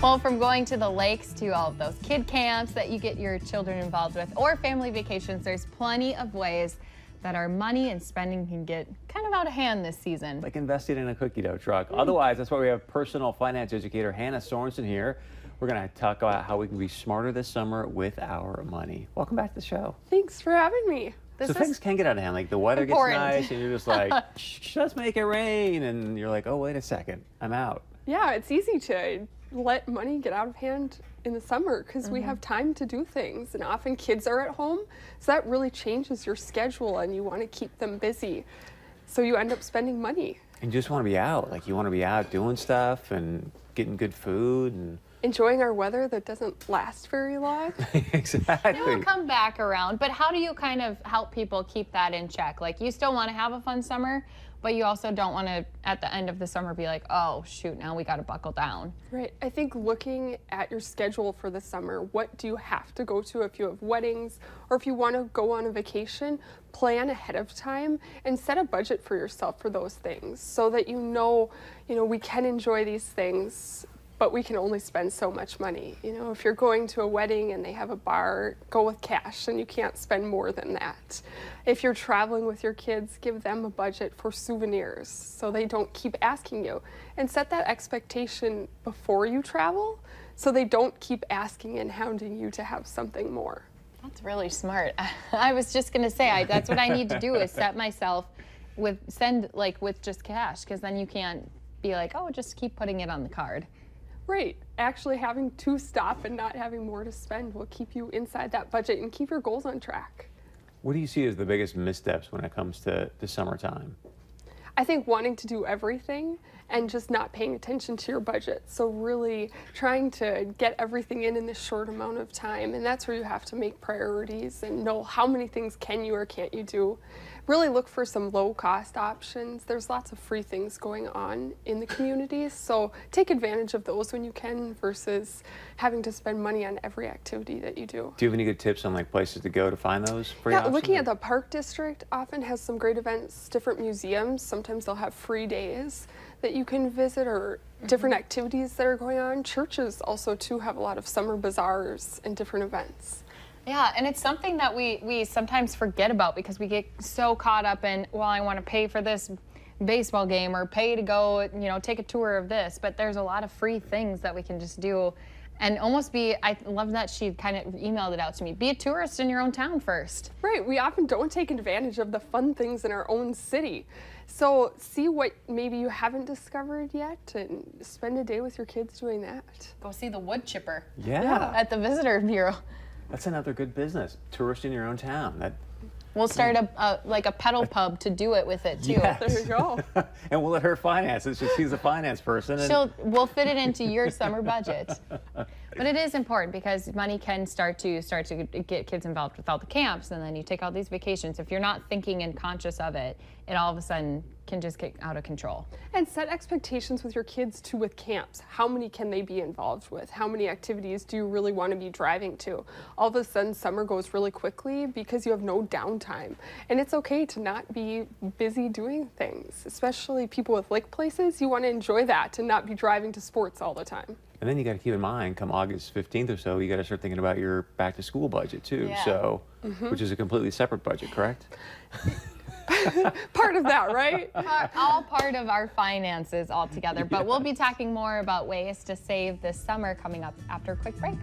Well, from going to the lakes to all of those kid camps that you get your children involved with or family vacations, there's plenty of ways that our money and spending can get kind of out of hand this season. Like investing in a cookie dough truck. Otherwise, that's why we have personal finance educator Hannah Sorensen here. We're going to talk about how we can be smarter this summer with our money. Welcome back to the show. Thanks for having me. So things can get out of hand. Like the weather important. gets nice and you're just like, shh, let's make it rain. And you're like, oh, wait a second, I'm out. Yeah, it's easy to let money get out of hand in the summer because we have time to do things, and often kids are at home, so that really changes your schedule and you want to keep them busy, so you end up spending money. And you just want to be out. Like you want to be out doing stuff and getting good food and Enjoying our weather that doesn't last very long. exactly. It will come back around, but how do you kind of help people keep that in check? Like you still want to have a fun summer, but you also don't want to, at the end of the summer, be like, oh, shoot, now we got to buckle down. Right. I think looking at your schedule for the summer, what do you have to go to if you have weddings or if you want to go on a vacation, plan ahead of time and set a budget for yourself for those things so that you know, we can enjoy these things, but we can only spend so much money. If you're going to a wedding and they have a bar, go with cash and you can't spend more than that. If you're traveling with your kids, give them a budget for souvenirs so they don't keep asking you. And set that expectation before you travel so they don't keep asking and hounding you to have something more. That's really smart. I was just going to say, that's what I need to do is set myself with just cash, because then you can't be like, oh, just keep putting it on the card. Right. Actually having to stop and not having more to spend will keep you inside that budget and keep your goals on track. What do you see as the biggest missteps when it comes to the summertime? I think wanting to do everything and just not paying attention to your budget. So really trying to get everything in this short amount of time. And that's where you have to make priorities and know how many things can you or can't you do. Really look for some low cost options. There's lots of free things going on in the communities. So take advantage of those when you can versus having to spend money on every activity that you do. Do you have any good tips on like places to go to find those free options? Looking at the Park District often has some great events, different museums. Sometimes they'll have free days that you can visit or different activities that are going on. Churches also too have a lot of summer bazaars and different events. Yeah, and it's something that we sometimes forget about because we get so caught up in, well, I want to pay for this baseball game or pay to go, take a tour of this. But there's a lot of free things that we can just do and almost be, I love that she kind of emailed it out to me, be a tourist in your own town first. Right, we often don't take advantage of the fun things in our own city. So see what maybe you haven't discovered yet and spend a day with your kids doing that. Go see the wood chipper. Yeah. At the visitor bureau. That's another good business. Tourist in your own town. We'll start a pedal pub to do it with it too. Yes. There you go. And we'll let her finance it. She's a finance person. And We'll fit it into your summer budget. But it is important because money can start to get kids involved with all the camps, and then you take all these vacations. If you're not thinking and conscious of it, it all of a sudden can just get out of control. And set expectations with your kids too with camps. How many can they be involved with? How many activities do you really want to be driving to? All of a sudden summer goes really quickly because you have no downtime. And it's okay to not be busy doing things, especially people with lake places. You want to enjoy that and not be driving to sports all the time. And then you got to keep in mind, come August 15th or so, you got to start thinking about your back to school budget too. Yeah. So, which is a completely separate budget, correct? Part of that, right? All part of our finances altogether. But we'll be talking more about ways to save this summer coming up after a quick break.